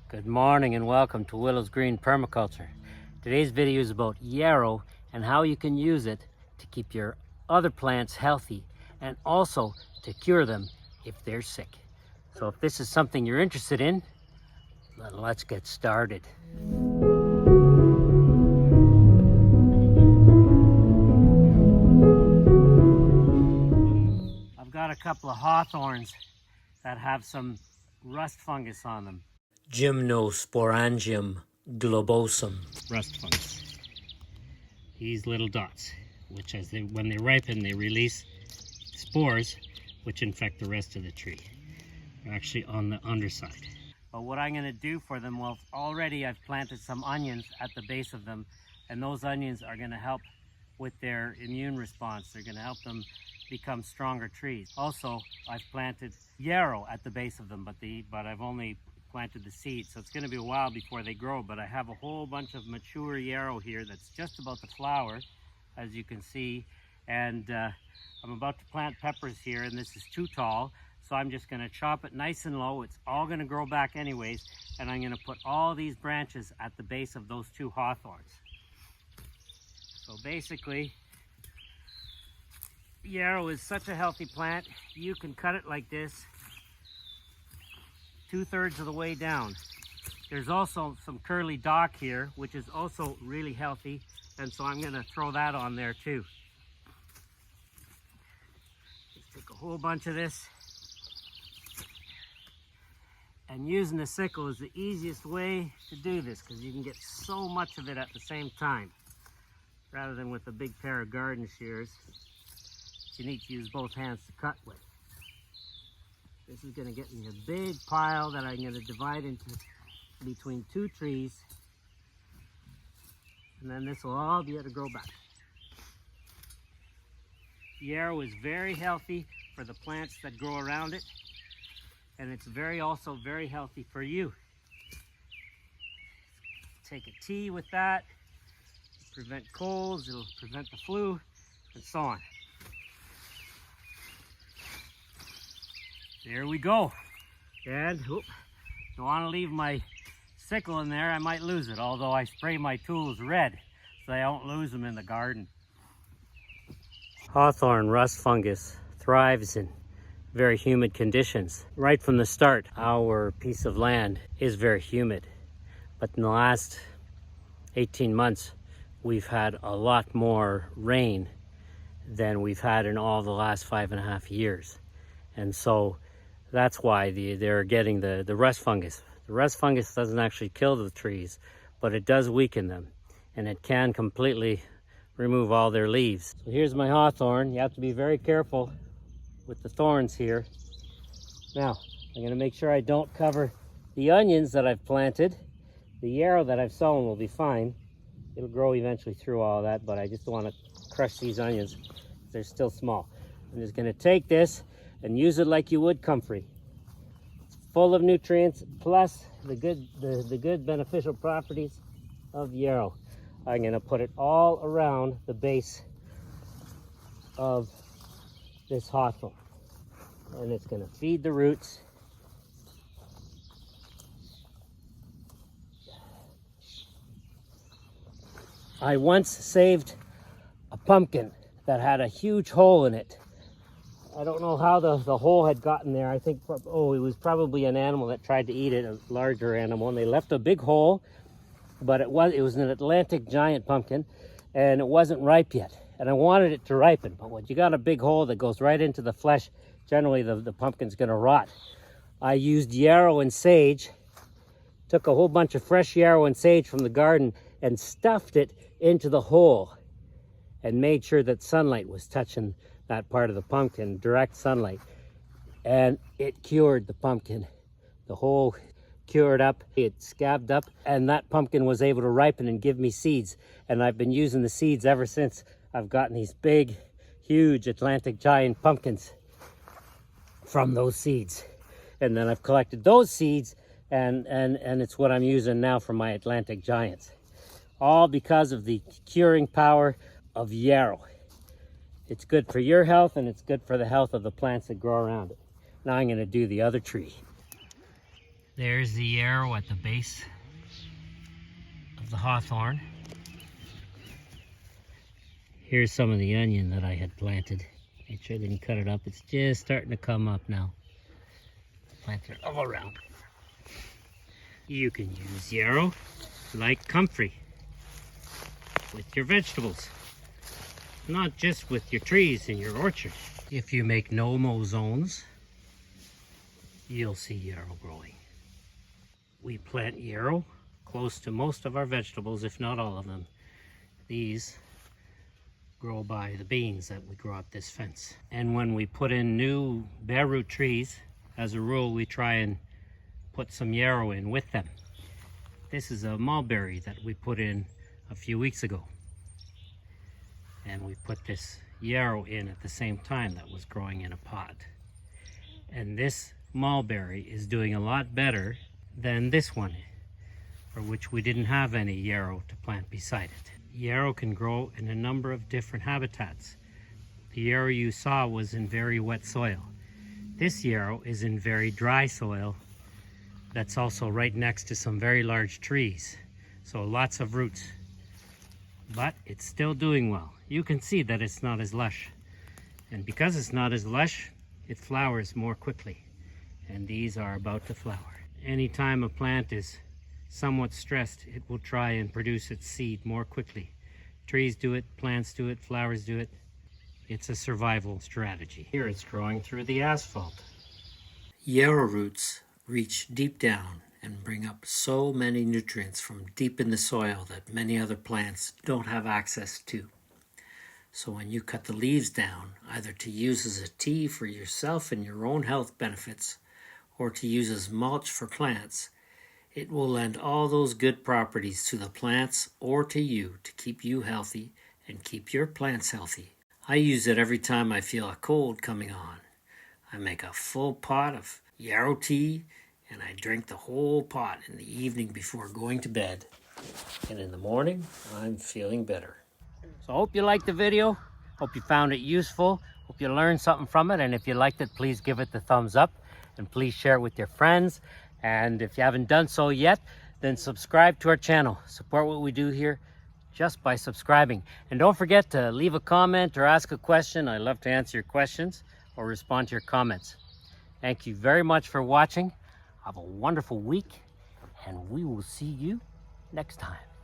Good morning and welcome to Willow's Green Permaculture. Today's video is about yarrow and how you can use it to keep your other plants healthy and also to cure them if they're sick. So if this is something you're interested in, let's get started. I've got a couple of hawthorns that have some rust fungus on them. Gymnosporangium globosum. Rust fungus. These little dots, which when they ripen, they release spores, which infect the rest of the tree. They're actually on the underside. But what I'm going to do for them, well, already I've planted some onions at the base of them, and those onions are going to help with their immune response. They're going to help them become stronger trees. Also, I've planted yarrow at the base of them, but I've only planted the seeds, so it's going to be a while before they grow. But I have a whole bunch of mature yarrow here that's just about to flower, as you can see, and I'm about to plant peppers here, and this is too tall, so I'm just going to chop it nice and low. It's all going to grow back anyways, and I'm going to put all these branches at the base of those two hawthorns. So basically, yarrow is such a healthy plant. You can cut it like this, 2/3 of the way down. There's also some curly dock here, which is also really healthy, and so I'm going to throw that on there too. Just take a whole bunch of this, and using the sickle is the easiest way to do this because you can get so much of it at the same time, rather than with a big pair of garden shears. You need to use both hands to cut with. This is going to get me a big pile that I'm going to divide into between two trees, and then this will all be able to grow back. Yarrow is very healthy for the plants that grow around it, and it's also very healthy for you. Take a tea with that, prevent colds, it'll prevent the flu, and so on. There we go. And don't want to leave my sickle in there. I might lose it, although I spray my tools red so I don't lose them in the garden. Hawthorn rust fungus thrives in very humid conditions. Right from the start, our piece of land is very humid. But in the last 18 months, we've had a lot more rain than we've had in all the last 5.5 years. And so that's why they're getting the rust fungus. The rust fungus doesn't actually kill the trees, but it does weaken them, and it can completely remove all their leaves. So here's my hawthorn. You have to be very careful with the thorns here. Now, I'm going to make sure I don't cover the onions that I've planted. The yarrow that I've sown will be fine. It'll grow eventually through all that, but I just don't want to crush these onions. They're still small. I'm just going to take this and use it like you would comfrey. It's full of nutrients plus the good beneficial properties of yarrow. I'm going to put it all around the base of this hawthorn, and it's going to feed the roots. I once saved a pumpkin that had a huge hole in it. I don't know how the hole had gotten there. I think, it was probably an animal that tried to eat it, a larger animal, and they left a big hole, but it was an Atlantic giant pumpkin, and it wasn't ripe yet. And I wanted it to ripen, but when you got a big hole that goes right into the flesh, generally the pumpkin's gonna rot. I used yarrow and sage, took a whole bunch of fresh yarrow and sage from the garden and stuffed it into the hole and made sure that sunlight was touching that part of the pumpkin, direct sunlight, and it cured the pumpkin. The hole cured up, it scabbed up, and that pumpkin was able to ripen and give me seeds. And I've been using the seeds ever since. I've gotten these big, huge Atlantic giant pumpkins from those seeds. And then I've collected those seeds, and it's what I'm using now for my Atlantic giants. All because of the curing power of yarrow. It's good for your health, and it's good for the health of the plants that grow around it. Now I'm going to do the other tree. There's the yarrow at the base of the hawthorn. Here's some of the onion that I had planted. Make sure I didn't cut it up. It's just starting to come up now. Planted it all around. You can use yarrow like comfrey with your vegetables, not just with your trees in your orchard. If you make no-mow zones, you'll see yarrow growing. We plant yarrow close to most of our vegetables, if not all of them. These grow by the beans that we grow up this fence. And when we put in new bare root trees, as a rule, we try and put some yarrow in with them. This is a mulberry that we put in a few weeks ago. And we put this yarrow in at the same time that was growing in a pot. And this mulberry is doing a lot better than this one, for which we didn't have any yarrow to plant beside it. Yarrow can grow in a number of different habitats. The yarrow you saw was in very wet soil. This yarrow is in very dry soil that's also right next to some very large trees. So lots of roots. But it's still doing well. You can see that it's not as lush. And because it's not as lush, it flowers more quickly. And these are about to flower. Anytime a plant is somewhat stressed, it will try and produce its seed more quickly. Trees do it, plants do it, flowers do it. It's a survival strategy. Here it's growing through the asphalt. Yarrow roots reach deep down and bring up so many nutrients from deep in the soil that many other plants don't have access to. So when you cut the leaves down, either to use as a tea for yourself and your own health benefits, or to use as mulch for plants, it will lend all those good properties to the plants or to you to keep you healthy and keep your plants healthy. I use it every time I feel a cold coming on. I make a full pot of yarrow tea and I drink the whole pot in the evening before going to bed. And in the morning, I'm feeling better. So I hope you liked the video. Hope you found it useful. Hope you learned something from it. And if you liked it, please give it the thumbs up. And please share it with your friends. And if you haven't done so yet, then subscribe to our channel. Support what we do here just by subscribing. And don't forget to leave a comment or ask a question. I love to answer your questions or respond to your comments. Thank you very much for watching. Have a wonderful week, and we will see you next time.